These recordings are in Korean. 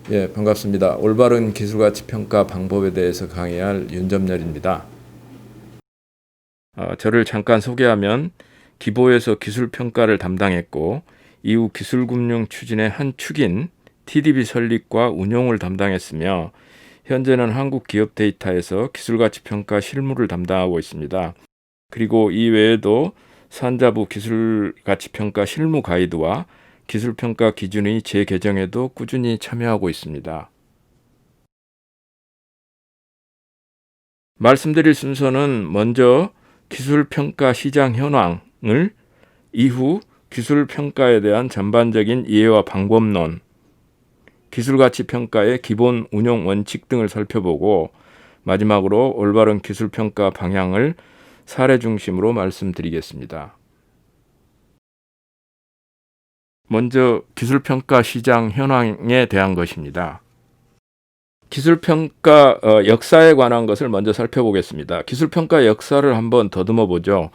예, 반갑습니다. 올바른 기술가치 평가 방법에 대해서 강의할 윤점열입니다. 저를 잠깐 소개하면 기보에서 기술평가를 담당했고 이후 기술금융 추진의 한 축인 TDB 설립과 운용을 담당했으며 현재는 한국기업데이터에서 기술가치평가 실무를 담당하고 있습니다. 그리고 이 외에도 산자부 기술가치평가 실무 가이드와 기술평가 기준의 재개정에도 꾸준히 참여하고 있습니다. 말씀드릴 순서는 먼저 기술평가 시장 현황을, 이후 기술평가에 대한 전반적인 이해와 방법론, 기술가치평가의 기본 운용 원칙 등을 살펴보고 마지막으로 올바른 기술평가 방향을 사례 중심으로 말씀드리겠습니다. 먼저 기술평가 시장 현황에 대한 것입니다. 기술평가 역사에 관한 것을 먼저 살펴보겠습니다. 기술평가 역사를 한번 더듬어 보죠.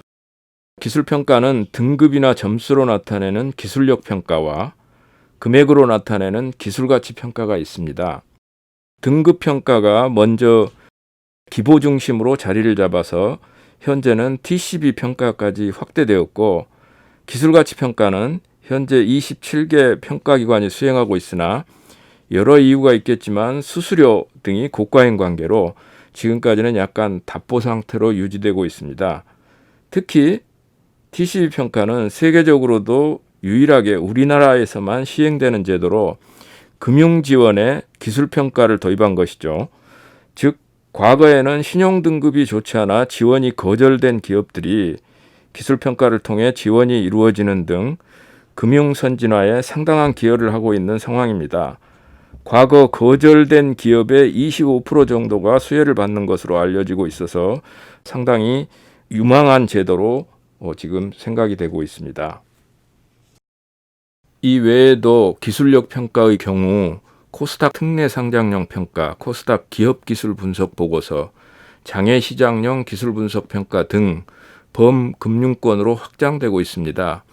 기술평가는 등급이나 점수로 나타내는 기술력 평가와 금액으로 나타내는 기술가치 평가가 있습니다. 등급평가가 먼저 기보 중심으로 자리를 잡아서 현재는 TCB 평가까지 확대되었고, 기술가치 평가는 현재 27개 평가기관이 수행하고 있으나 여러 이유가 있겠지만 수수료 등이 고가인 관계로 지금까지는 약간 답보 상태로 유지되고 있습니다. 특히 TCB 평가는 세계적으로도 유일하게 우리나라에서만 시행되는 제도로 금융지원에 기술평가를 도입한 것이죠. 즉 과거에는 신용등급이 좋지 않아 지원이 거절된 기업들이 기술평가를 통해 지원이 이루어지는 등 금융선진화에 상당한 기여를 하고 있는 상황입니다. 과거 거절된 기업의 25% 정도가 수혜를 받는 것으로 알려지고 있어서 상당히 유망한 제도로 지금 생각이 되고 있습니다. 이 외에도 기술력 평가의 경우 코스닥 특례 상장형 평가, 코스닥 기업 기술 분석 보고서, 장외 시장형 기술 분석 평가 등 범금융권으로 확장되고 있습니다.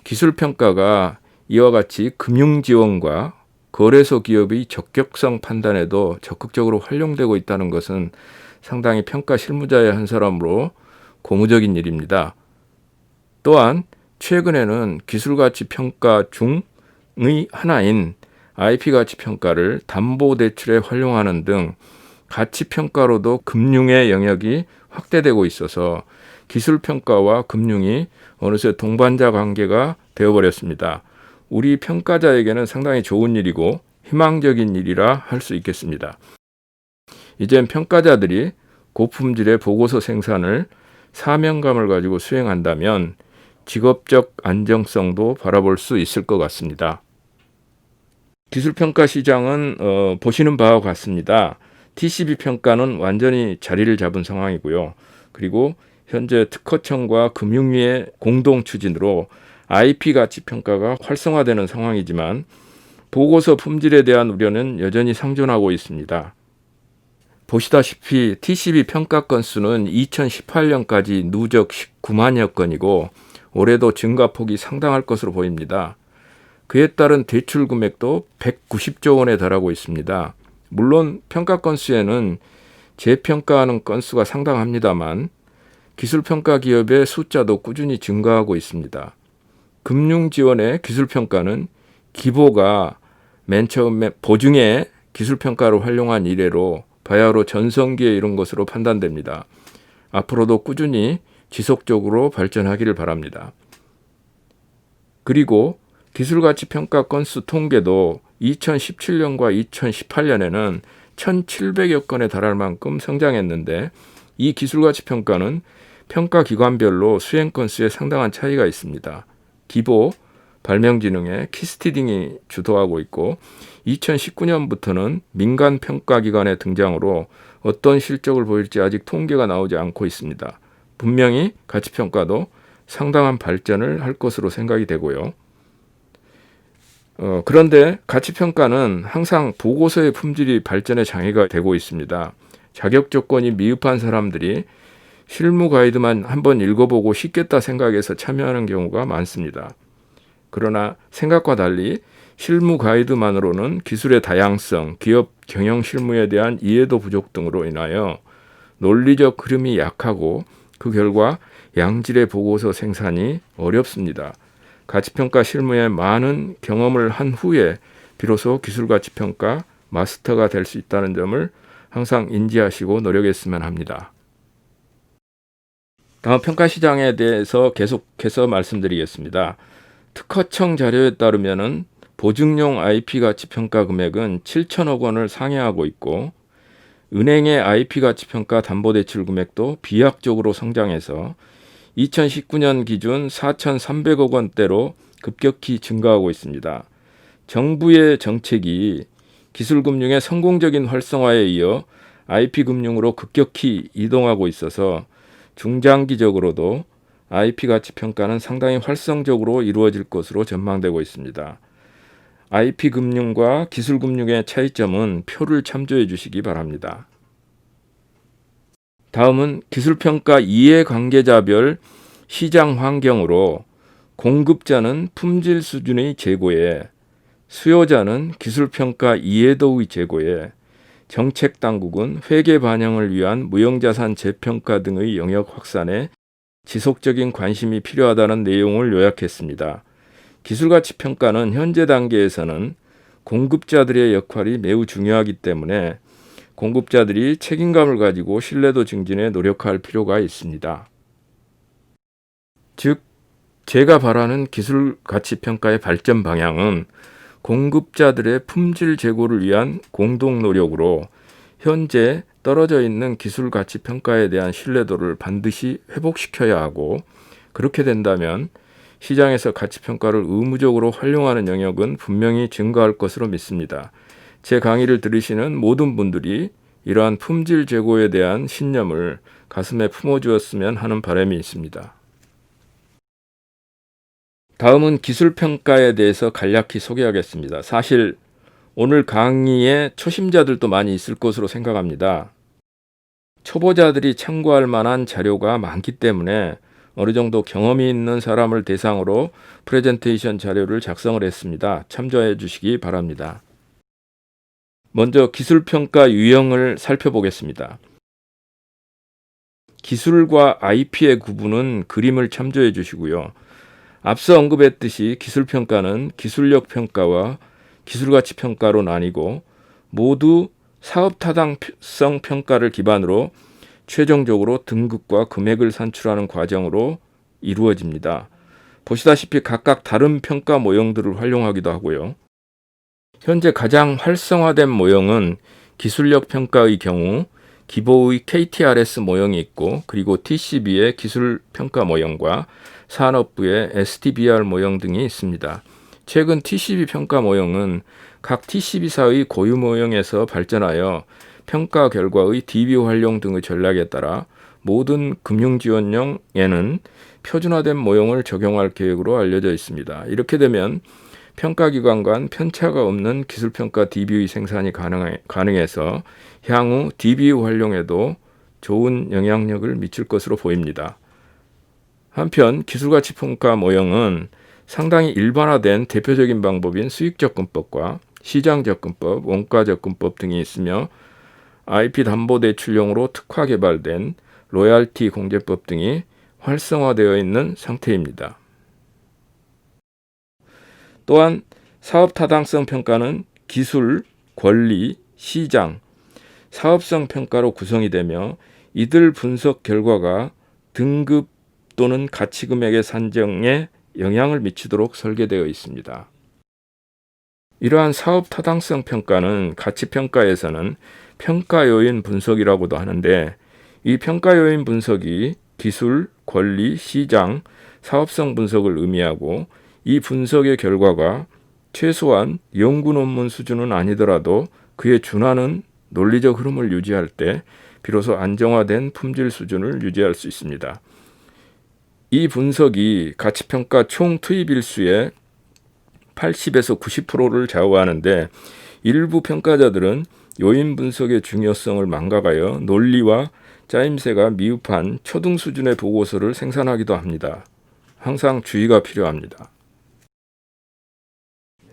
기술평가가 이와 같이 금융지원과 거래소 기업의 적격성 판단에도 적극적으로 활용되고 있다는 것은 상당히 평가 실무자의 한 사람으로 고무적인 일입니다. 또한 최근에는 기술가치 평가 중의 하나인 IP가치 평가를 담보대출에 활용하는 등 가치평가로도 금융의 영역이 확대되고 있어서 기술평가와 금융이 어느새 동반자 관계가 되어버렸습니다. 우리 평가자에게는 상당히 좋은 일이고 희망적인 일이라 할 수 있겠습니다. 이젠 평가자들이 고품질의 보고서 생산을 사명감을 가지고 수행한다면 직업적 안정성도 바라볼 수 있을 것 같습니다. 기술평가 시장은 보시는 바와 같습니다. TCB 평가는 완전히 자리를 잡은 상황이고요. 그리고 현재 특허청과 금융위의 공동 추진으로 IP가치 평가가 활성화되는 상황이지만 보고서 품질에 대한 우려는 여전히 상존하고 있습니다. 보시다시피 TCB 평가 건수는 2018년까지 누적 19만여 건이고 올해도 증가폭이 상당할 것으로 보입니다. 그에 따른 대출 금액도 190조 원에 달하고 있습니다. 물론 평가 건수에는 재평가하는 건수가 상당합니다만 기술평가 기업의 숫자도 꾸준히 증가하고 있습니다. 금융지원의 기술평가는 기보가 맨 처음에 보증에 기술평가로 활용한 이래로 바야흐로 전성기에 이른 것으로 판단됩니다. 앞으로도 꾸준히 지속적으로 발전하기를 바랍니다. 그리고 기술가치 평가 건수 통계도 2017년과 2018년에는 1,700여 건에 달할 만큼 성장했는데 이 기술가치 평가는 평가기관별로 수행 건수에 상당한 차이가 있습니다. 기보, 발명진흥회, 키스티 등이 주도하고 있고 2019년부터는 민간 평가기관의 등장으로 어떤 실적을 보일지 아직 통계가 나오지 않고 있습니다. 분명히 가치평가도 상당한 발전을 할 것으로 생각이 되고요. 그런데 가치평가는 항상 보고서의 품질이 발전에 장애가 되고 있습니다. 자격 조건이 미흡한 사람들이 실무 가이드만 한번 읽어보고 쉽겠다 생각해서 참여하는 경우가 많습니다. 그러나 생각과 달리 실무 가이드만으로는 기술의 다양성, 기업 경영 실무에 대한 이해도 부족 등으로 인하여 논리적 흐름이 약하고 그 결과 양질의 보고서 생산이 어렵습니다. 가치평가 실무에 많은 경험을 한 후에 비로소 기술가치평가 마스터가 될 수 있다는 점을 항상 인지하시고 노력했으면 합니다. 다음 평가 시장에 대해서 계속해서 말씀드리겠습니다. 특허청 자료에 따르면 보증용 IP 가치 평가 금액은 7천억 원을 상회하고 있고 은행의 IP 가치 평가 담보대출 금액도 비약적으로 성장해서 2019년 기준 4,300억 원대로 급격히 증가하고 있습니다. 정부의 정책이 기술금융의 성공적인 활성화에 이어 IP금융으로 급격히 이동하고 있어서 중장기적으로도 IP 가치 평가는 상당히 활성적으로 이루어질 것으로 전망되고 있습니다. IP금융과 기술금융의 차이점은 표를 참조해 주시기 바랍니다. 다음은 기술평가 이해관계자별 시장 환경으로 공급자는 품질 수준의 제고에, 수요자는 기술평가 이해도의 제고에, 정책당국은 회계 반영을 위한 무형자산 재평가 등의 영역 확산에 지속적인 관심이 필요하다는 내용을 요약했습니다. 기술가치평가는 현재 단계에서는 공급자들의 역할이 매우 중요하기 때문에 공급자들이 책임감을 가지고 신뢰도 증진에 노력할 필요가 있습니다. 즉, 제가 바라는 기술가치평가의 발전 방향은 공급자들의 품질 제고를 위한 공동 노력으로 현재 떨어져 있는 기술가치평가에 대한 신뢰도를 반드시 회복시켜야 하고, 그렇게 된다면 시장에서 가치평가를 의무적으로 활용하는 영역은 분명히 증가할 것으로 믿습니다. 제 강의를 들으시는 모든 분들이 이러한 품질 제고에 대한 신념을 가슴에 품어주었으면 하는 바람이 있습니다. 다음은 기술평가에 대해서 간략히 소개하겠습니다. 사실 오늘 강의에 초심자들도 많이 있을 것으로 생각합니다. 초보자들이 참고할 만한 자료가 많기 때문에 어느 정도 경험이 있는 사람을 대상으로 프레젠테이션 자료를 작성을 했습니다. 참조해 주시기 바랍니다. 먼저 기술평가 유형을 살펴보겠습니다. 기술과 IP의 구분은 그림을 참조해 주시고요. 앞서 언급했듯이 기술평가는 기술력 평가와 기술가치 평가로 나뉘고 모두 사업타당성 평가를 기반으로 최종적으로 등급과 금액을 산출하는 과정으로 이루어집니다. 보시다시피 각각 다른 평가 모형들을 활용하기도 하고요. 현재 가장 활성화된 모형은 기술력 평가의 경우 기보의 KTRS 모형이 있고, 그리고 TCB의 기술 평가 모형과 산업부의 STBR 모형 등이 있습니다. 최근 TCB 평가 모형은 각 TCB사의 고유 모형에서 발전하여 평가 결과의 DB 활용 등의 전략에 따라 모든 금융지원령에는 표준화된 모형을 적용할 계획으로 알려져 있습니다. 이렇게 되면 평가기관 간 편차가 없는 기술평가 DB의 생산이 가능해서 향후 DB 활용에도 좋은 영향력을 미칠 것으로 보입니다. 한편 기술가치평가 모형은 상당히 일반화된 대표적인 방법인 수익접근법과 시장접근법, 원가접근법 등이 있으며 IP 담보대출용으로 특화 개발된 로얄티 공제법 등이 활성화되어 있는 상태입니다. 또한 사업타당성 평가는 기술, 권리, 시장, 사업성 평가로 구성이 되며 이들 분석 결과가 등급 또는 가치금액의 산정에 영향을 미치도록 설계되어 있습니다. 이러한 사업타당성 평가는 가치평가에서는 평가요인 분석이라고도 하는데, 이 평가요인 분석이 기술, 권리, 시장, 사업성 분석을 의미하고, 이 분석의 결과가 최소한 연구 논문 수준은 아니더라도 그에 준하는 논리적 흐름을 유지할 때 비로소 안정화된 품질 수준을 유지할 수 있습니다. 이 분석이 가치평가 총 투입 일수의 80에서 90%를 좌우하는데, 일부 평가자들은 요인 분석의 중요성을 망각하여 논리와 짜임새가 미흡한 초등 수준의 보고서를 생산하기도 합니다. 항상 주의가 필요합니다.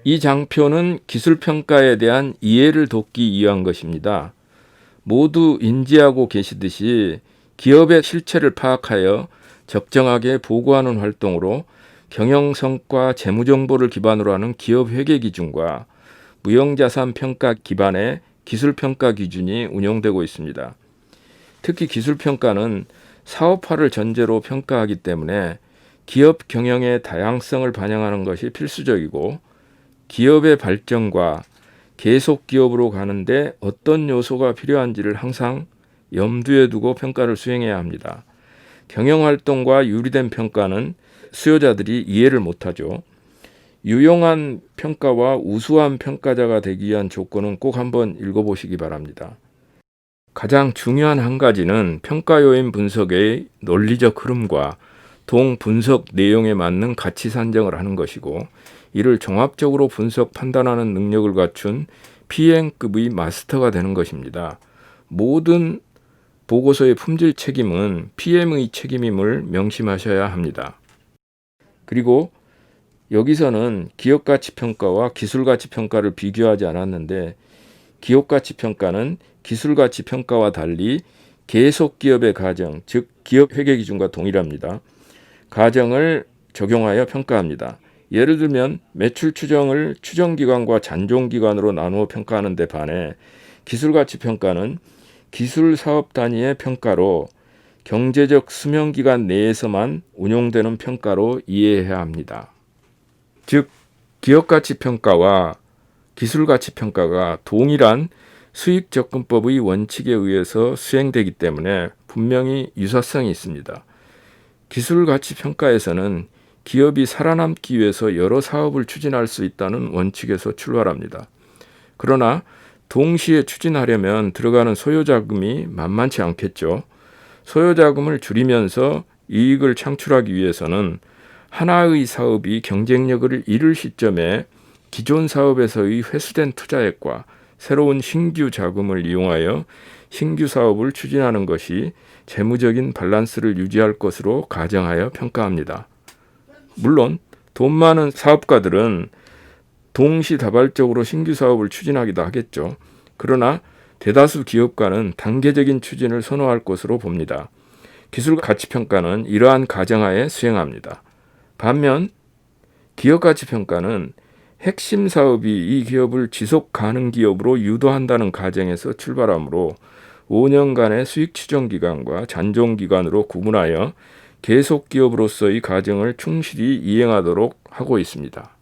이 장표는 기술평가에 대한 이해를 돕기 위한 것입니다. 모두 인지하고 계시듯이 기업의 실체를 파악하여 적정하게 보고하는 활동으로 경영성과 재무정보를 기반으로 하는 기업회계 기준과 무형자산 평가 기반의 기술평가 기준이 운영되고 있습니다. 특히 기술평가는 사업화를 전제로 평가하기 때문에 기업 경영의 다양성을 반영하는 것이 필수적이고 기업의 발전과 계속 기업으로 가는데 어떤 요소가 필요한지를 항상 염두에 두고 평가를 수행해야 합니다. 경영활동과 유리된 평가는 수요자들이 이해를 못하죠. 유용한 평가와 우수한 평가자가 되기 위한 조건은 꼭 한번 읽어보시기 바랍니다. 가장 중요한 한 가지는 평가 요인 분석의 논리적 흐름과 동 분석 내용에 맞는 가치 산정을 하는 것이고, 이를 종합적으로 분석 판단하는 능력을 갖춘 PM급의 마스터가 되는 것입니다. 모든 보고서의 품질 책임은 PM의 책임임을 명심하셔야 합니다. 그리고 여기서는 기업가치평가와 기술가치평가를 비교하지 않았는데, 기업가치평가는 기술가치평가와 달리 계속기업의 가정, 즉 기업회계기준과 동일합니다. 가정을 적용하여 평가합니다. 예를 들면 매출 추정을 추정기간과 잔존기간으로 나누어 평가하는 데 반해 기술가치평가는 기술사업 단위의 평가로 경제적 수명기간 내에서만 운용되는 평가로 이해해야 합니다. 즉 기업가치평가와 기술가치평가가 동일한 수익접근법의 원칙에 의해서 수행되기 때문에 분명히 유사성이 있습니다. 기술가치평가에서는 기업이 살아남기 위해서 여러 사업을 추진할 수 있다는 원칙에서 출발합니다. 그러나 동시에 추진하려면 들어가는 소요자금이 만만치 않겠죠. 소요자금을 줄이면서 이익을 창출하기 위해서는 하나의 사업이 경쟁력을 잃을 시점에 기존 사업에서의 회수된 투자액과 새로운 신규 자금을 이용하여 신규 사업을 추진하는 것이 재무적인 밸런스를 유지할 것으로 가정하여 평가합니다. 물론 돈 많은 사업가들은 동시다발적으로 신규 사업을 추진하기도 하겠죠. 그러나 대다수 기업가는 단계적인 추진을 선호할 것으로 봅니다. 기술가치평가는 이러한 가정하에 수행합니다. 반면 기업가치평가는 핵심 사업이 이 기업을 지속 가능 기업으로 유도한다는 가정에서 출발하므로 5년간의 수익 추정 기간과 잔존 기간으로 구분하여 계속 기업으로서의 가정을 충실히 이행하도록 하고 있습니다.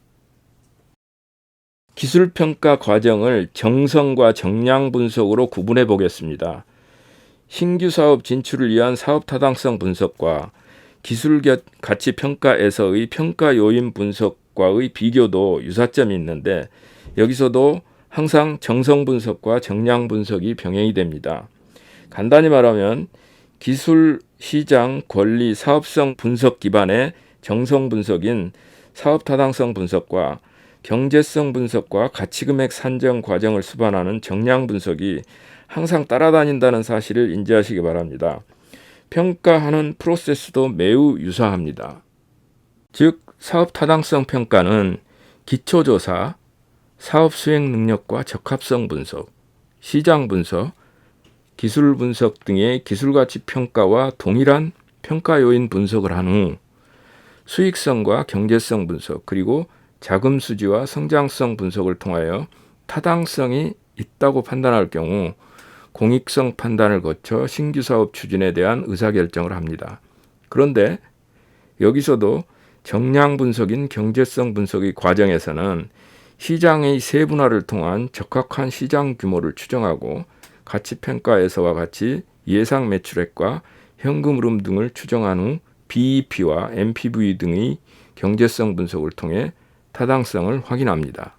기술평가 과정을 정성과 정량 분석으로 구분해 보겠습니다. 신규 사업 진출을 위한 사업 타당성 분석과 기술 가치 평가에서의 평가 요인 분석과의 비교도 유사점이 있는데, 여기서도 항상 정성 분석과 정량 분석이 병행이 됩니다. 간단히 말하면 기술, 시장, 권리, 사업성 분석 기반의 정성 분석인 사업 타당성 분석과 경제성 분석과 가치금액 산정 과정을 수반하는 정량 분석이 항상 따라다닌다는 사실을 인지하시기 바랍니다. 평가하는 프로세스도 매우 유사합니다. 즉 사업 타당성 평가는 기초조사, 사업 수행 능력과 적합성 분석, 시장 분석, 기술 분석 등의 기술가치 평가와 동일한 평가 요인 분석을 한 후 수익성과 경제성 분석, 그리고 자금 수지와 성장성 분석을 통하여 타당성이 있다고 판단할 경우 공익성 판단을 거쳐 신규 사업 추진에 대한 의사결정을 합니다. 그런데 여기서도 정량 분석인 경제성 분석의 과정에서는 시장의 세분화를 통한 적합한 시장 규모를 추정하고 가치평가에서와 같이 예상 매출액과 현금 흐름 등을 추정한 후 BEP와 NPV 등의 경제성 분석을 통해 타당성을 확인합니다.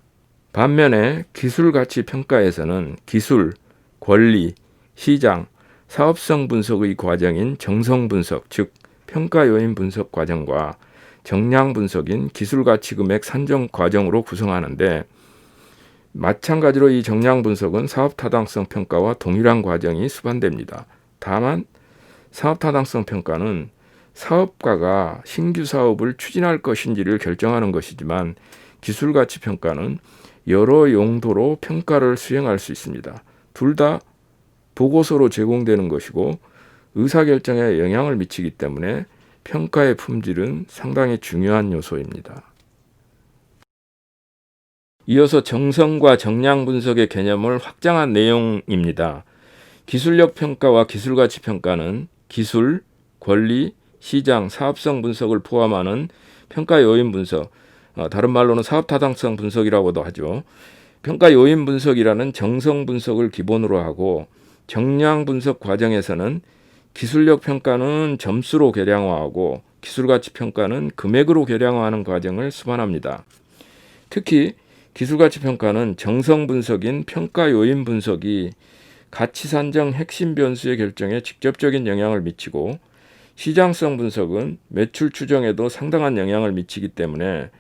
반면에 기술가치평가에서는 기술, 권리, 시장, 사업성 분석의 과정인 정성 분석, 즉 평가 요인 분석 과정과 정량 분석인 기술가치금액 산정 과정으로 구성하는데, 마찬가지로 이 정량 분석은 사업 타당성 평가와 동일한 과정이 수반됩니다. 다만 사업 타당성 평가는 사업가가 신규 사업을 추진할 것인지를 결정하는 것이지만, 기술가치평가는 여러 용도로 평가를 수행할 수 있습니다. 둘 다 보고서로 제공되는 것이고 의사결정에 영향을 미치기 때문에 평가의 품질은 상당히 중요한 요소입니다. 이어서 정성과 정량 분석의 개념을 확장한 내용입니다. 기술력 평가와 기술가치 평가는 기술, 권리, 시장, 사업성 분석을 포함하는 평가 요인 분석, 다른 말로는 사업 타당성 분석이라고도 하죠. 평가 요인 분석이라는 정성 분석을 기본으로 하고 정량 분석 과정에서는 기술력 평가는 점수로 계량화하고 기술가치 평가는 금액으로 계량화하는 과정을 수반합니다. 특히 기술가치 평가는 정성 분석인 평가 요인 분석이 가치 산정 핵심 변수의 결정에 직접적인 영향을 미치고 시장성 분석은 매출 추정에도 상당한 영향을 미치기 때문에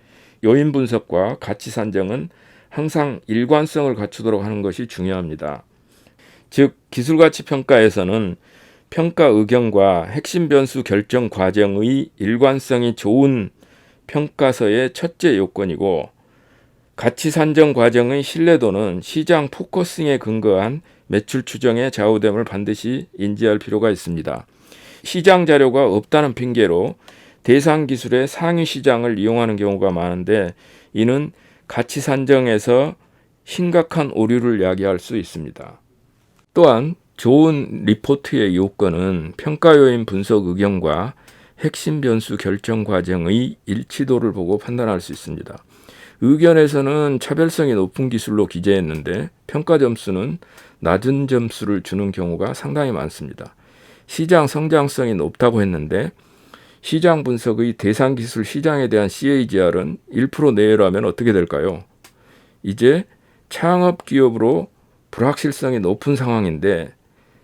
요인 분석과 가치 산정은 항상 일관성을 갖추도록 하는 것이 중요합니다. 즉 기술가치 평가에서는 평가 의견과 핵심 변수 결정 과정의 일관성이 좋은 평가서의 첫째 요건이고 가치 산정 과정의 신뢰도는 시장 포커싱에 근거한 매출 추정의 좌우됨을 반드시 인지할 필요가 있습니다. 시장 자료가 없다는 핑계로 대상 기술의 상위 시장을 이용하는 경우가 많은데 이는 가치 산정에서 심각한 오류를 야기할 수 있습니다. 또한 좋은 리포트의 요건은 평가 요인 분석 의견과 핵심 변수 결정 과정의 일치도를 보고 판단할 수 있습니다. 의견에서는 차별성이 높은 기술로 기재했는데 평가 점수는 낮은 점수를 주는 경우가 상당히 많습니다. 시장 성장성이 높다고 했는데 시장 분석의 대상 기술 시장에 대한 CAGR은 1% 내외라면 어떻게 될까요? 이제 창업 기업으로 불확실성이 높은 상황인데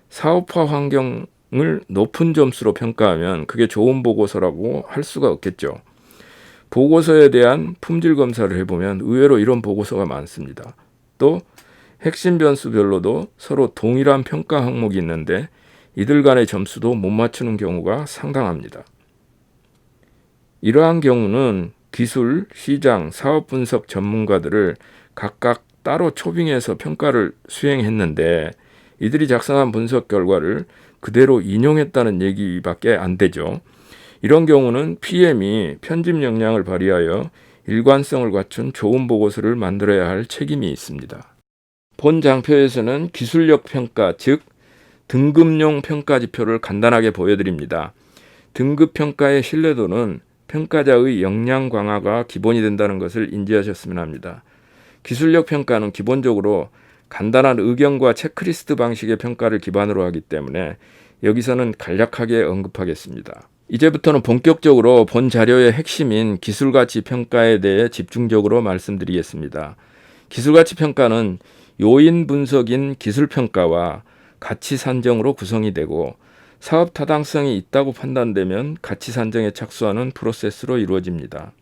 사업화 환경을 높은 점수로 평가하면 그게 좋은 보고서라고 할 수가 없겠죠. 보고서에 대한 품질 검사를 해보면 의외로 이런 보고서가 많습니다. 또 핵심 변수별로도 서로 동일한 평가 항목이 있는데 이들 간의 점수도 못 맞추는 경우가 상당합니다. 이러한 경우는 기술, 시장, 사업 분석 전문가들을 각각 따로 초빙해서 평가를 수행했는데 이들이 작성한 분석 결과를 그대로 인용했다는 얘기밖에 안 되죠. 이런 경우는 PM이 편집 역량을 발휘하여 일관성을 갖춘 좋은 보고서를 만들어야 할 책임이 있습니다. 본 장표에서는 기술력 평가, 즉 등급용 평가 지표를 간단하게 보여드립니다. 등급 평가의 신뢰도는 평가자의 역량 강화가 기본이 된다는 것을 인지하셨으면 합니다. 기술력 평가는 기본적으로 간단한 의견과 체크리스트 방식의 평가를 기반으로 하기 때문에 여기서는 간략하게 언급하겠습니다. 이제부터는 본격적으로 본 자료의 핵심인 기술가치 평가에 대해 집중적으로 말씀드리겠습니다. 기술가치 평가는 요인 분석인 기술평가와 가치 산정으로 구성이 되고 사업 타당성이 있다고 판단되면 가치 산정에 착수하는 프로세스로 이루어집니다.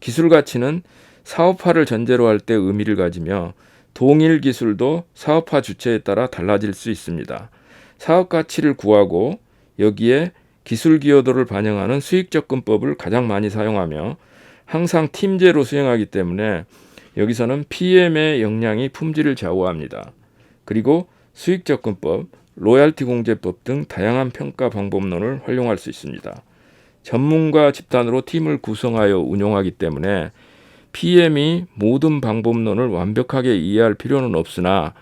기술 가치는 사업화를 전제로 할 때 의미를 가지며 동일 기술도 사업화 주체에 따라 달라질 수 있습니다. 사업 가치를 구하고 여기에 기술 기여도를 반영하는 수익접근법을 가장 많이 사용하며 항상 팀제로 수행하기 때문에 여기서는 PM의 역량이 품질을 좌우합니다. 그리고 수익접근법, 로얄티 공제법 등 다양한 평가 방법론을 활용할 수 있습니다. 전문가 집단으로 팀을 구성하여 운용하기 때문에 PM이 모든 방법론을 완벽하게 이해할 필요는 없으나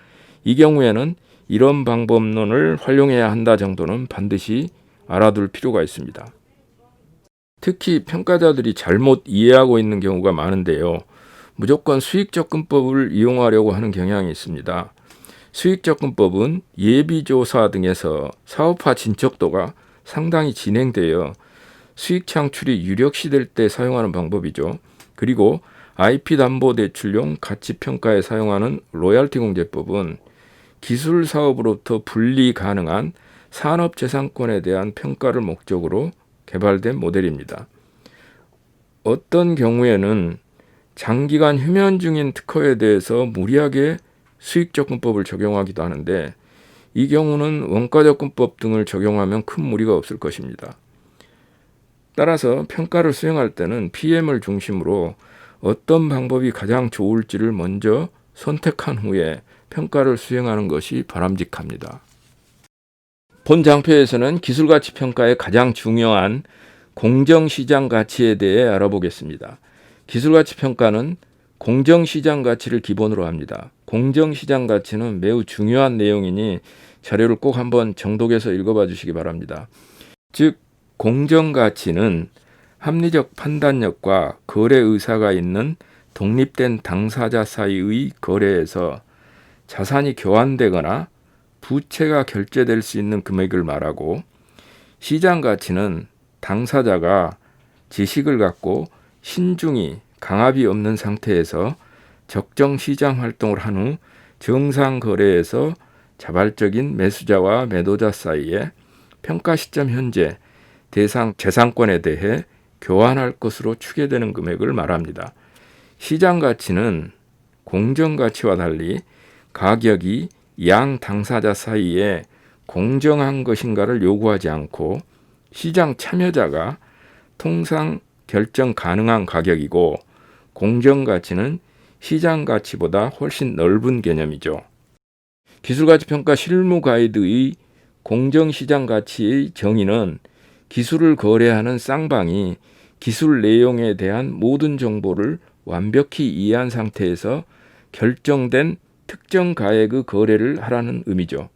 이 경우에는 이런 방법론을 활용해야 한다 정도는 반드시 알아둘 필요가 있습니다. 특히 평가자들이 잘못 이해하고 있는 경우가 많은데요. 무조건 수익접근법을 이용하려고 하는 경향이 있습니다. 수익접근법은 예비조사 등에서 사업화 진척도가 상당히 진행되어 수익 창출이 유력시될 때 사용하는 방법이죠. 그리고 IP담보대출용 가치평가에 사용하는 로얄티 공제법은 기술 사업으로부터 분리 가능한 산업재산권에 대한 평가를 목적으로 개발된 모델입니다. 어떤 경우에는 장기간 휴면 중인 특허에 대해서 무리하게 수익접근법을 적용하기도 하는데 이 경우는 원가접근법 등을 적용하면 큰 무리가 없을 것입니다. 따라서 평가를 수행할 때는 PM을 중심으로 어떤 방법이 가장 좋을지를 먼저 선택한 후에 평가를 수행하는 것이 바람직합니다. 본 장표에서는 기술가치평가의 가장 중요한 공정시장 가치에 대해 알아보겠습니다. 기술가치평가는 공정시장 가치를 기본으로 합니다. 공정시장 가치는 매우 중요한 내용이니 자료를 꼭 한번 정독해서 읽어봐 주시기 바랍니다. 즉, 공정가치는 합리적 판단력과 거래 의사가 있는 독립된 당사자 사이의 거래에서 자산이 교환되거나 부채가 결제될 수 있는 금액을 말하고, 시장 가치는 당사자가 지식을 갖고 신중히 강압이 없는 상태에서 적정 시장 활동을 한 후 정상 거래에서 자발적인 매수자와 매도자 사이에 평가 시점 현재 대상 재산권에 대해 교환할 것으로 추계되는 금액을 말합니다. 시장 가치는 공정 가치와 달리 가격이 양 당사자 사이에 공정한 것인가를 요구하지 않고 시장 참여자가 통상 결정 가능한 가격이고, 공정 가치는 시장 가치보다 훨씬 넓은 개념이죠. 기술가치평가 실무 가이드의 공정시장 가치의 정의는 기술을 거래하는 쌍방이 기술 내용에 대한 모든 정보를 완벽히 이해한 상태에서 결정된 특정 가액의 거래를 하라는 의미죠.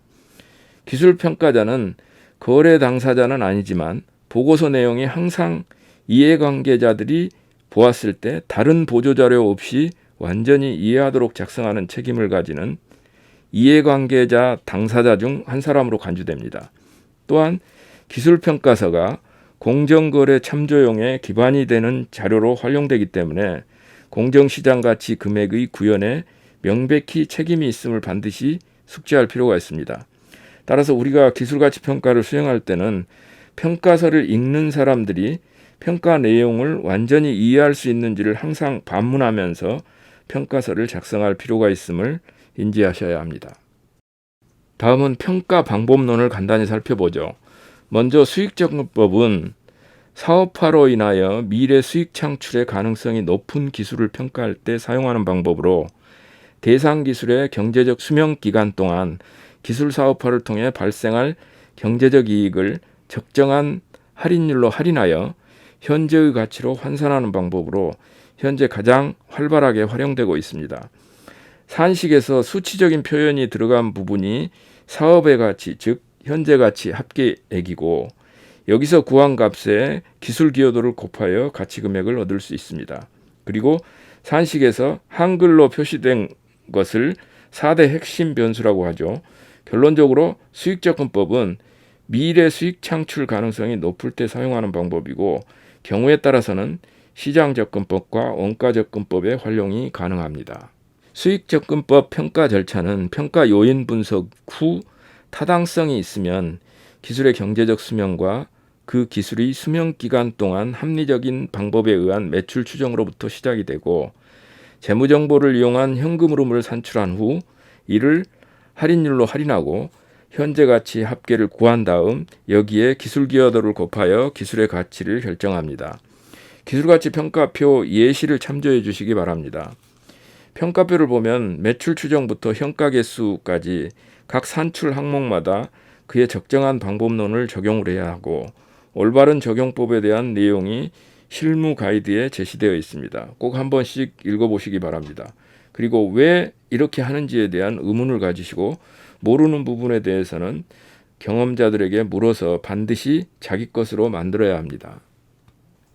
기술평가자는 거래 당사자는 아니지만 보고서 내용이 항상 이해관계자들이 보았을 때 다른 보조자료 없이 완전히 이해하도록 작성하는 책임을 가지는 이해관계자 당사자 중 한 사람으로 간주됩니다. 또한 기술평가서가 공정거래 참조용의 기반이 되는 자료로 활용되기 때문에 공정시장 가치 금액의 구현에 명백히 책임이 있음을 반드시 숙지할 필요가 있습니다. 따라서 우리가 기술가치평가를 수행할 때는 평가서를 읽는 사람들이 평가 내용을 완전히 이해할 수 있는지를 항상 반문하면서 평가서를 작성할 필요가 있음을 인지하셔야 합니다. 다음은 평가 방법론을 간단히 살펴보죠. 먼저 수익적응법은 사업화로 인하여 미래 수익 창출의 가능성이 높은 기술을 평가할 때 사용하는 방법으로, 대상 기술의 경제적 수명 기간 동안 기술 사업화를 통해 발생할 경제적 이익을 적정한 할인율로 할인하여 현재의 가치로 환산하는 방법으로 현재 가장 활발하게 활용되고 있습니다. 산식에서 수치적인 표현이 들어간 부분이 사업의 가치, 즉 현재 가치 합계액이고, 여기서 구한 값에 기술 기여도를 곱하여 가치 금액을 얻을 수 있습니다. 그리고 산식에서 한글로 표시된 것을 4대 핵심 변수라고 하죠. 결론적으로 수익접근법은 미래 수익 창출 가능성이 높을 때 사용하는 방법이고, 경우에 따라서는 시장접근법과 원가접근법의 활용이 가능합니다. 수익접근법 평가 절차는 평가 요인 분석 후 타당성이 있으면 기술의 경제적 수명과 그 기술의 수명 기간 동안 합리적인 방법에 의한 매출 추정으로부터 시작이 되고, 재무정보를 이용한 현금 흐름을 산출한 후 이를 할인율로 할인하고 현재 가치 합계를 구한 다음 여기에 기술 기여도를 곱하여 기술의 가치를 결정합니다. 기술가치 평가표 예시를 참조해 주시기 바랍니다. 평가표를 보면 매출 추정부터 현가 개수까지 각 산출 항목마다 그의 적정한 방법론을 적용을 해야 하고, 올바른 적용법에 대한 내용이 실무 가이드에 제시되어 있습니다. 꼭 한 번씩 읽어보시기 바랍니다. 그리고 왜 이렇게 하는지에 대한 의문을 가지시고 모르는 부분에 대해서는 경험자들에게 물어서 반드시 자기 것으로 만들어야 합니다.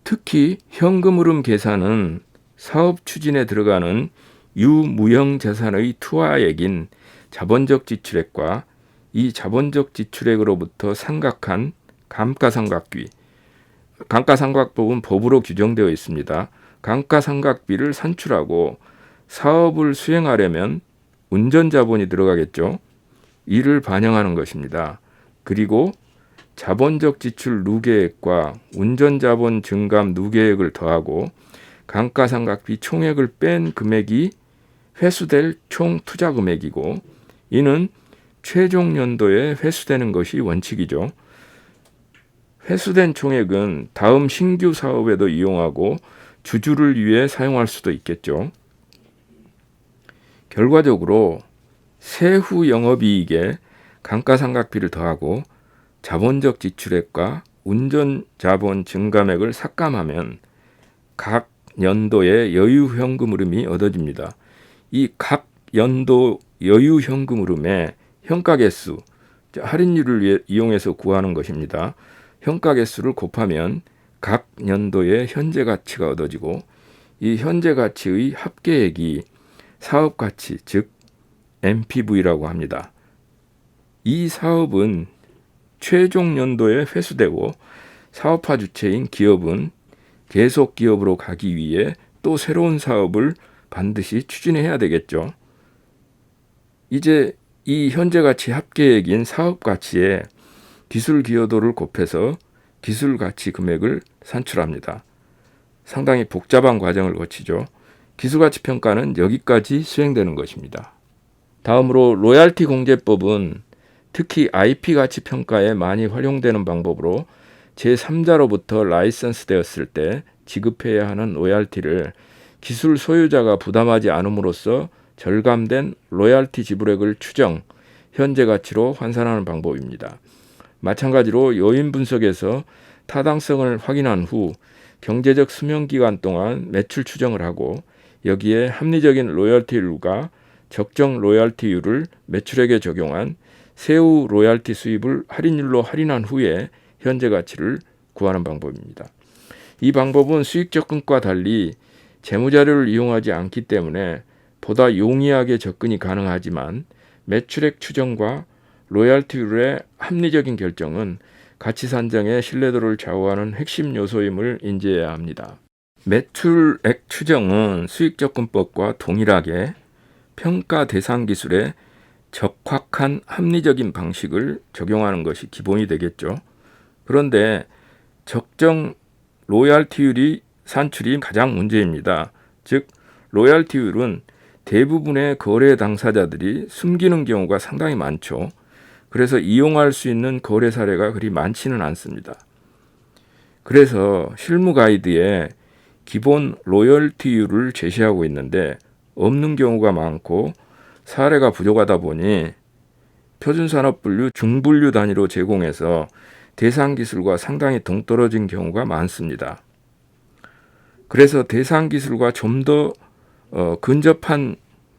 특히 현금 흐름 계산은 사업 추진에 들어가는 유무형 자산의 투하액인 자본적 지출액과 이 자본적 지출액으로부터 상각한 감가상각비, 감가상각법은 법으로 규정되어 있습니다. 감가상각비를 산출하고 사업을 수행하려면 운전자본이 들어가겠죠. 이를 반영하는 것입니다. 그리고 자본적 지출 누계액과 운전자본 증감 누계액을 더하고 감가상각비 총액을 뺀 금액이 회수될 총 투자 금액이고, 이는 최종 연도에 회수되는 것이 원칙이죠. 회수된 총액은 다음 신규 사업에도 이용하고 주주를 위해 사용할 수도 있겠죠. 결과적으로 세후 영업이익에 감가상각비를 더하고 자본적 지출액과 운전자본 증감액을 삭감하면 각 연도의 여유현금 흐름이 얻어집니다. 이 각 연도 여유현금 흐름의 현가계수, 할인율을 이용해서 구하는 것입니다. 현가계수를 곱하면 각 연도의 현재가치가 얻어지고 이 현재가치의 합계액이 사업가치, 즉 NPV라고 합니다. 이 사업은 최종 연도에 회수되고 사업화 주체인 기업은 계속 기업으로 가기 위해 또 새로운 사업을 반드시 추진해야 되겠죠. 이제 이 현재가치 합계액인 사업가치에 기술 기여도를 곱해서 기술가치 금액을 산출합니다. 상당히 복잡한 과정을 거치죠. 기술가치 평가는 여기까지 수행되는 것입니다. 다음으로 로얄티 공제법은 특히 IP 가치 평가에 많이 활용되는 방법으로 제3자로부터 라이선스 되었을 때 지급해야 하는 로얄티를 기술 소유자가 부담하지 않음으로써 절감된 로얄티 지불액을 추정, 현재 가치로 환산하는 방법입니다. 마찬가지로 요인 분석에서 타당성을 확인한 후 경제적 수명기간 동안 매출 추정을 하고 여기에 합리적인 로열티율과 적정 로열티율을 매출액에 적용한 세후 로열티 수입을 할인율로 할인한 후에 현재 가치를 구하는 방법입니다. 이 방법은 수익 접근과 달리 재무자료를 이용하지 않기 때문에 보다 용이하게 접근이 가능하지만 매출액 추정과 로열티율의 합리적인 결정은 가치 산정의 신뢰도를 좌우하는 핵심 요소임을 인지해야 합니다. 매출액 추정은 수익접근법과 동일하게 평가 대상 기술에 적확한 합리적인 방식을 적용하는 것이 기본이 되겠죠. 그런데 적정 로얄티율이 산출이 가장 문제입니다. 즉 로얄티율은 대부분의 거래 당사자들이 숨기는 경우가 상당히 많죠. 그래서 이용할 수 있는 거래 사례가 그리 많지는 않습니다. 그래서 실무 가이드에 기본 로열티율을 제시하고 있는데 없는 경우가 많고 사례가 부족하다 보니 표준산업분류, 중분류 단위로 제공해서 대상 기술과 상당히 동떨어진 경우가 많습니다. 그래서 대상 기술과 좀 더 근접한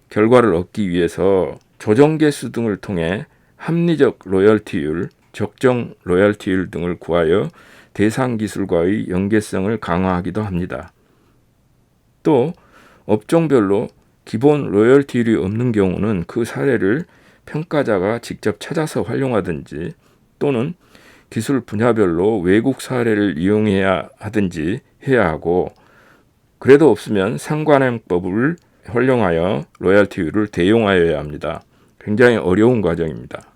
결과를 얻기 위해서 조정계수 등을 통해 합리적 로열티율, 적정 로열티율 등을 구하여 대상 기술과의 연계성을 강화하기도 합니다. 또 업종별로 기본 로열티율이 없는 경우는 그 사례를 평가자가 직접 찾아서 활용하든지 또는 기술 분야별로 외국 사례를 이용해야 하든지 해야 하고 그래도 없으면 상관행법을 활용하여 로열티율을 대용하여야 합니다. 굉장히 어려운 과정입니다.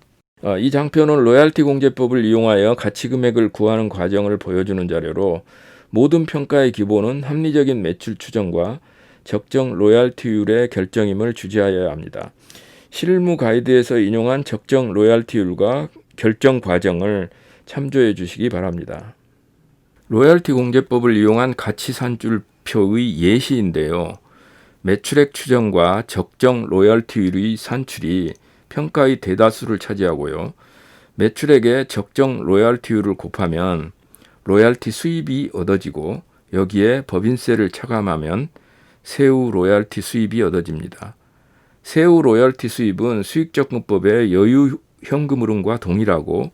이 장표는 로얄티 공제법을 이용하여 가치 금액을 구하는 과정을 보여주는 자료로 모든 평가의 기본은 합리적인 매출 추정과 적정 로얄티율의 결정임을 주지하여야 합니다. 실무 가이드에서 인용한 적정 로얄티율과 결정 과정을 참조해 주시기 바랍니다. 로얄티 공제법을 이용한 가치 산출표의 예시인데요. 매출액 추정과 적정 로열티율의 산출이 평가의 대다수를 차지하고요. 매출액에 적정 로열티율을 곱하면 로열티 수입이 얻어지고 여기에 법인세를 차감하면 세후 로열티 수입이 얻어집니다. 세후 로열티 수입은 수익접근법의 여유 현금 흐름과 동일하고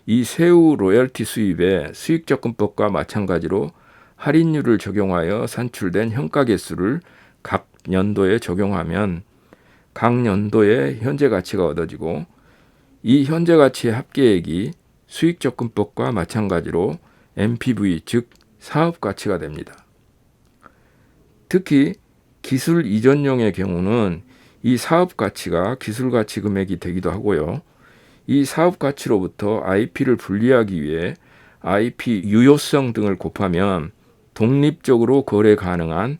이 세후 로열티 수입에 수익접근법과 마찬가지로 할인율을 적용하여 산출된 현가계수를 각 연도에 적용하면 각 연도의 현재 가치가 얻어지고 이 현재 가치의 합계액이 수익접근법과 마찬가지로 NPV 즉 사업 가치가 됩니다. 특히 기술 이전용의 경우는 이 사업 가치가 기술 가치 금액이 되기도 하고요. 이 사업 가치로부터 IP를 분리하기 위해 IP 유효성 등을 곱하면 독립적으로 거래 가능한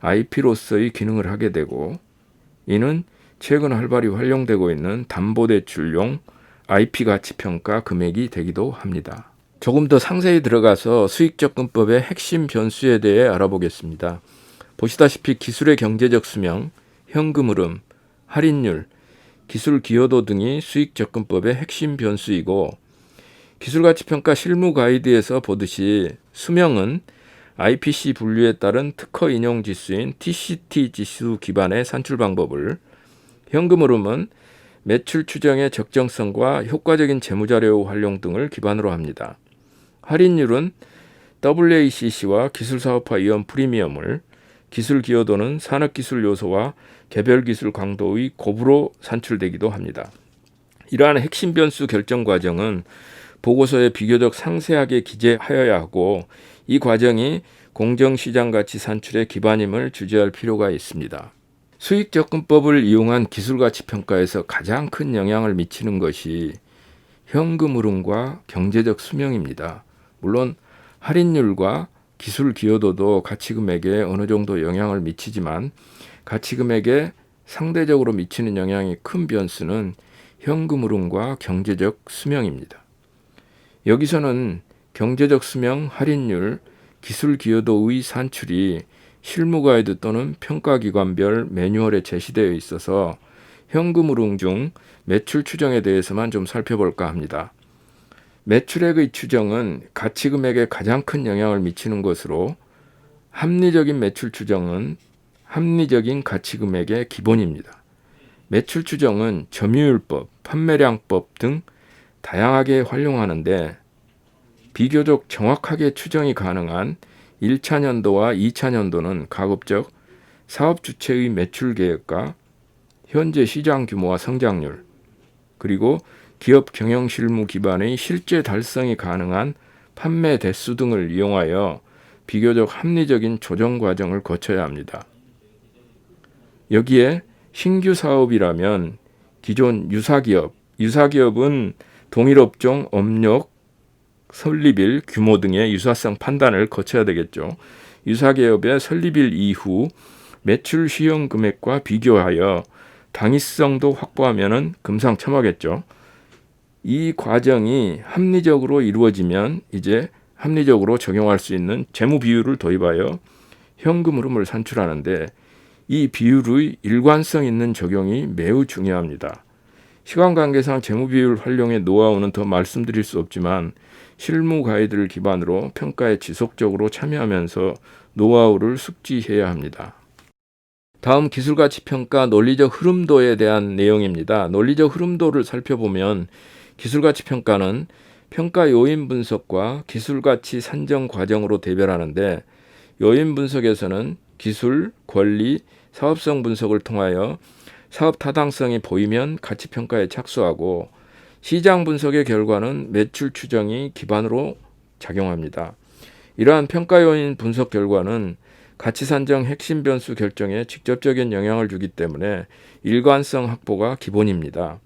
IP로서의 기능을 하게 되고 이는 최근 활발히 활용되고 있는 담보대출용 IP 가치평가 금액이 되기도 합니다. 조금 더 상세히 들어가서 수익접근법의 핵심 변수에 대해 알아보겠습니다. 보시다시피 기술의 경제적 수명, 현금 흐름, 할인율, 기술 기여도 등이 수익접근법의 핵심 변수이고, 기술가치평가 실무 가이드에서 보듯이 수명은 IPC 분류에 따른 특허 인용 지수인 TCT 지수 기반의 산출 방법을, 현금 흐름은 매출 추정의 적정성과 효과적인 재무자료 활용 등을 기반으로 합니다. 할인율은 WACC와 기술사업화 이원 프리미엄을, 기술 기여도는 산업기술 요소와 개별기술 강도의 곱으로 산출되기도 합니다. 이러한 핵심 변수 결정 과정은 보고서에 비교적 상세하게 기재하여야 하고, 이 과정이 공정시장가치 산출의 기반임을 주지할 필요가 있습니다. 수익접근법을 이용한 기술가치평가에서 가장 큰 영향을 미치는 것이 현금 흐름과 경제적 수명입니다. 물론 할인율과 기술 기여도도 가치금액에 어느 정도 영향을 미치지만, 가치금액에 상대적으로 미치는 영향이 큰 변수는 현금 흐름과 경제적 수명입니다. 여기서는 경제적 수명, 할인율, 기술 기여도의 산출이 실무 가이드 또는 평가기관별 매뉴얼에 제시되어 있어서 현금 흐름 중 매출 추정에 대해서만 좀 살펴볼까 합니다. 매출액의 추정은 가치금액에 가장 큰 영향을 미치는 것으로, 합리적인 매출 추정은 합리적인 가치금액의 기본입니다. 매출 추정은 점유율법, 판매량법 등 다양하게 활용하는데, 비교적 정확하게 추정이 가능한 1차 년도와 2차 년도는 가급적 사업 주체의 매출 계획과 현재 시장 규모와 성장률, 그리고 기업 경영 실무 기반의 실제 달성이 가능한 판매 대수 등을 이용하여 비교적 합리적인 조정 과정을 거쳐야 합니다. 여기에 신규 사업이라면 기존 유사기업은 동일 업종, 업력, 설립일, 규모 등의 유사성 판단을 거쳐야 되겠죠. 유사기업의 설립일 이후 매출 시형 금액과 비교하여 당위성도 확보하면 금상첨화겠죠. 이 과정이 합리적으로 이루어지면 이제 합리적으로 적용할 수 있는 재무 비율을 도입하여 현금 흐름을 산출하는데, 이 비율의 일관성 있는 적용이 매우 중요합니다. 시간 관계상 재무 비율 활용의 노하우는 더 말씀드릴 수 없지만, 실무 가이드를 기반으로 평가에 지속적으로 참여하면서 노하우를 숙지해야 합니다. 다음 기술가치평가 논리적 흐름도에 대한 내용입니다. 논리적 흐름도를 살펴보면 기술가치평가는 평가 요인 분석과 기술가치 산정 과정으로 대별하는데, 요인 분석에서는 기술, 권리, 사업성 분석을 통하여 사업 타당성이 보이면 가치평가에 착수하고, 시장 분석의 결과는 매출 추정이 기반으로 작용합니다. 이러한 평가 요인 분석 결과는 가치 산정 핵심 변수 결정에 직접적인 영향을 주기 때문에 일관성 확보가 기본입니다.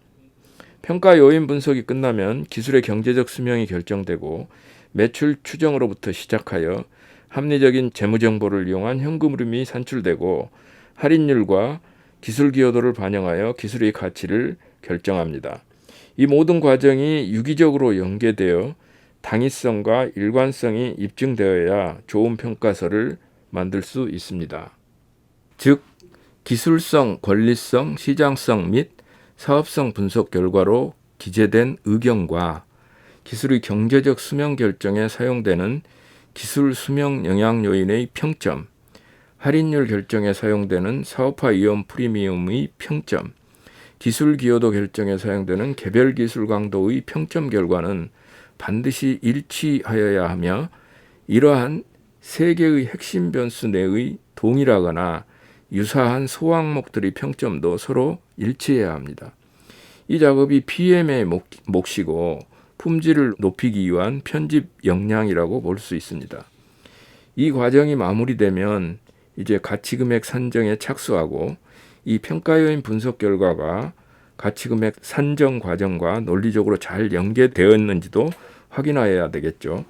평가 요인 분석이 끝나면 기술의 경제적 수명이 결정되고, 매출 추정으로부터 시작하여 합리적인 재무 정보를 이용한 현금 흐름이 산출되고, 할인율과 기술 기여도를 반영하여 기술의 가치를 결정합니다. 이 모든 과정이 유기적으로 연계되어 당위성과 일관성이 입증되어야 좋은 평가서를 만들 수 있습니다. 즉, 기술성, 권리성, 시장성 및 사업성 분석 결과로 기재된 의견과 기술의 경제적 수명 결정에 사용되는 기술 수명 영향 요인의 평점, 할인율 결정에 사용되는 사업화 이원 프리미엄의 평점, 기술 기여도 결정에 사용되는 개별 기술 강도의 평점 결과는 반드시 일치하여야 하며, 이러한 세 개의 핵심 변수 내의 동일하거나 유사한 소항목들의 평점도 서로 일치해야 합니다. 이 작업이 PM의 몫이고 품질을 높이기 위한 편집 역량이라고 볼 수 있습니다. 이 과정이 마무리되면 이제 가치금액 산정에 착수하고, 이 평가요인 분석 결과가 가치금액 산정 과정과 논리적으로 잘 연계되었는지도 확인하여야 되겠죠.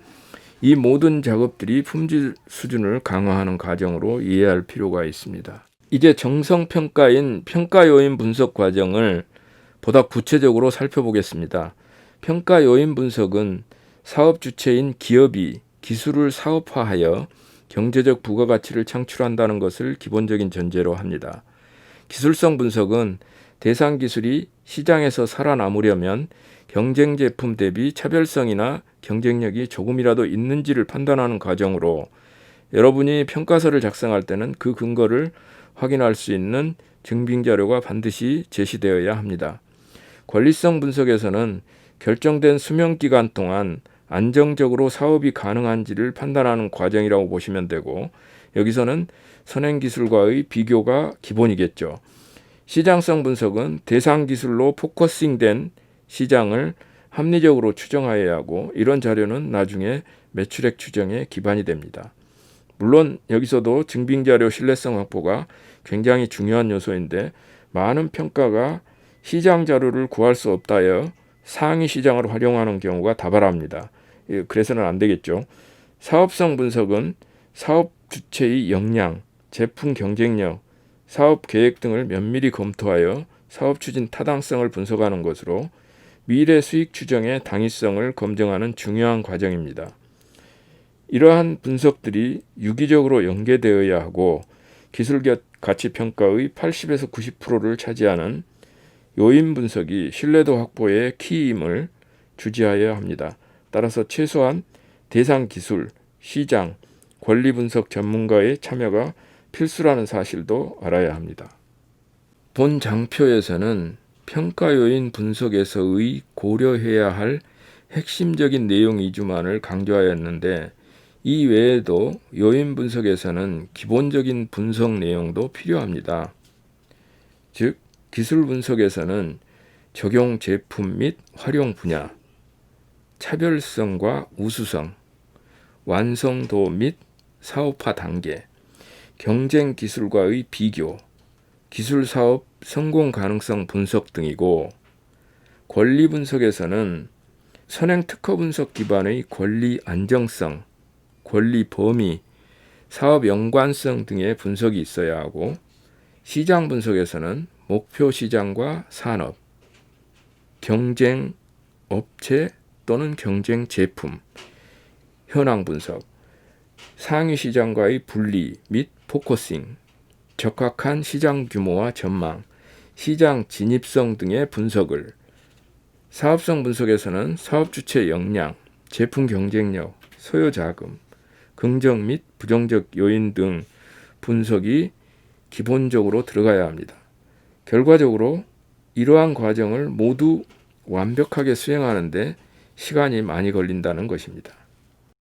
이 모든 작업들이 품질 수준을 강화하는 과정으로 이해할 필요가 있습니다. 이제 정성평가인 평가요인 분석 과정을 보다 구체적으로 살펴보겠습니다. 평가요인 분석은 사업 주체인 기업이 기술을 사업화하여 경제적 부가가치를 창출한다는 것을 기본적인 전제로 합니다. 기술성 분석은 대상 기술이 시장에서 살아남으려면 경쟁 제품 대비 차별성이나 경쟁력이 조금이라도 있는지를 판단하는 과정으로, 여러분이 평가서를 작성할 때는 그 근거를 확인할 수 있는 증빙 자료가 반드시 제시되어야 합니다. 권리성 분석에서는 결정된 수명 기간 동안 안정적으로 사업이 가능한지를 판단하는 과정이라고 보시면 되고, 여기서는 선행기술과의 비교가 기본이겠죠. 시장성 분석은 대상 기술로 포커싱된 시장을 합리적으로 추정하여야 하고, 이런 자료는 나중에 매출액 추정에 기반이 됩니다. 물론 여기서도 증빙자료 신뢰성 확보가 굉장히 중요한 요소인데, 많은 평가가 시장 자료를 구할 수 없다여 상위 시장을 활용하는 경우가 다발합니다. 그래서는 안 되겠죠. 사업성 분석은 사업 주체의 역량, 제품 경쟁력, 사업 계획 등을 면밀히 검토하여 사업 추진 타당성을 분석하는 것으로 미래 수익 추정의 당위성을 검증하는 중요한 과정입니다. 이러한 분석들이 유기적으로 연계되어야 하고, 기술 가치 평가의 80에서 90%를 차지하는 요인 분석이 신뢰도 확보의 키임을 주지하여야 합니다. 따라서 최소한 대상 기술, 시장, 권리 분석 전문가의 참여가 필수라는 사실도 알아야 합니다. 본 장표에서는 평가 요인 분석에서의 고려해야 할 핵심적인 내용 위주만을 강조하였는데, 이 외에도 요인 분석에서는 기본적인 분석 내용도 필요합니다. 즉, 기술 분석에서는 적용 제품 및 활용 분야, 차별성과 우수성, 완성도 및 사업화 단계, 경쟁 기술과의 비교, 기술 사업 성공 가능성 분석 등이고, 권리 분석에서는 선행 특허 분석 기반의 권리 안정성, 권리 범위, 사업 연관성 등의 분석이 있어야 하고, 시장 분석에서는 목표 시장과 산업, 경쟁 업체 또는 경쟁 제품, 현황 분석, 상위 시장과의 분리 및 포커싱, 적합한 시장 규모와 전망, 시장 진입성 등의 분석을, 사업성 분석에서는 사업 주체 역량, 제품 경쟁력, 소요 자금, 긍정 및 부정적 요인 등 분석이 기본적으로 들어가야 합니다. 결과적으로 이러한 과정을 모두 완벽하게 수행하는데 시간이 많이 걸린다는 것입니다.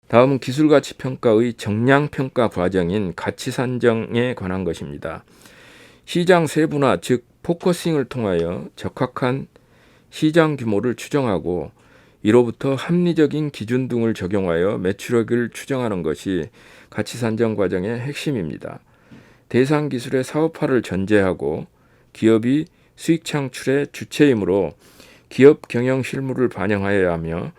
다음은 기술가치평가의 정량평가 과정인 가치 산정에 관한 것입니다. 시장 세분화, 즉 포커싱을 통하여 적합한 시장 규모를 추정하고, 이로부터 합리적인 기준 등을 적용하여 매출액을 추정하는 것이 가치 산정 과정의 핵심입니다. 대상 기술의 사업화를 전제하고 기업이 수익 창출의 주체이므로 기업 경영 실무를 반영하여야 하며,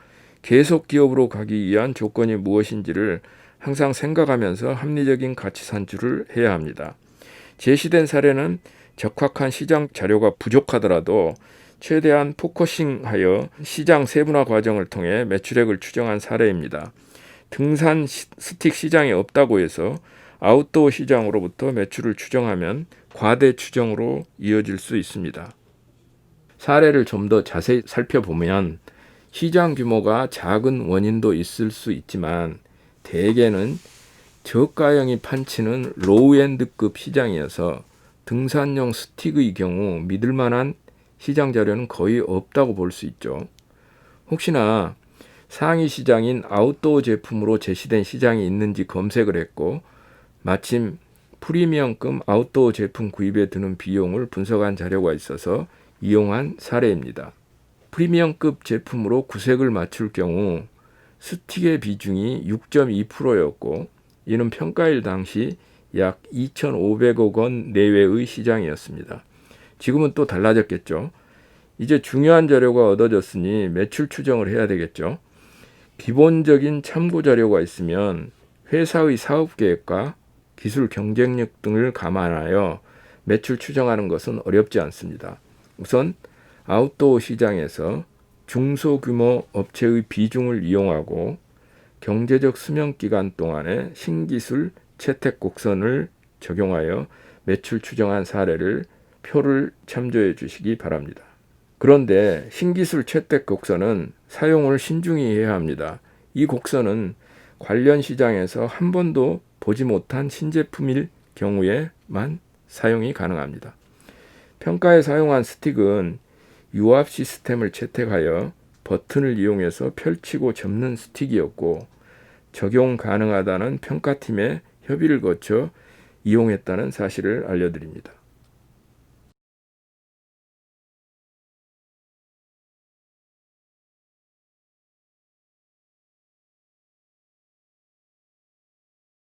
계속 기업으로 가기 위한 조건이 무엇인지를 항상 생각하면서 합리적인 가치 산출을 해야 합니다. 제시된 사례는 적합한 시장 자료가 부족하더라도 최대한 포커싱하여 시장 세분화 과정을 통해 매출액을 추정한 사례입니다. 등산 스틱 시장이 없다고 해서 아웃도어 시장으로부터 매출을 추정하면 과대 추정으로 이어질 수 있습니다. 사례를 좀 더 자세히 살펴보면 시장 규모가 작은 원인도 있을 수 있지만, 대개는 저가형이 판치는 로우엔드급 시장이어서 등산용 스틱의 경우 믿을 만한 시장 자료는 거의 없다고 볼 수 있죠. 혹시나 상위 시장인 아웃도어 제품으로 제시된 시장이 있는지 검색을 했고, 마침 프리미엄급 아웃도어 제품 구입에 드는 비용을 분석한 자료가 있어서 이용한 사례입니다. 프리미엄급 제품으로 구색을 맞출 경우 스틱의 비중이 6.2%였고, 이는 평가일 당시 약 2,500억 원 내외의 시장이었습니다. 지금은 또 달라졌겠죠. 이제 중요한 자료가 얻어졌으니 매출 추정을 해야 되겠죠. 기본적인 참고 자료가 있으면 회사의 사업 계획과 기술 경쟁력 등을 감안하여 매출 추정하는 것은 어렵지 않습니다. 우선 아웃도어 시장에서 중소규모 업체의 비중을 이용하고 경제적 수명기간 동안에 신기술 채택 곡선을 적용하여 매출 추정한 사례를 표를 참조해 주시기 바랍니다. 그런데 신기술 채택 곡선은 사용을 신중히 해야 합니다. 이 곡선은 관련 시장에서 한 번도 보지 못한 신제품일 경우에만 사용이 가능합니다. 평가에 사용한 스틱은 유압 시스템을 채택하여 버튼을 이용해서 펼치고 접는 스틱이었고 적용 가능하다는 평가팀의 협의를 거쳐 이용했다는 사실을 알려드립니다.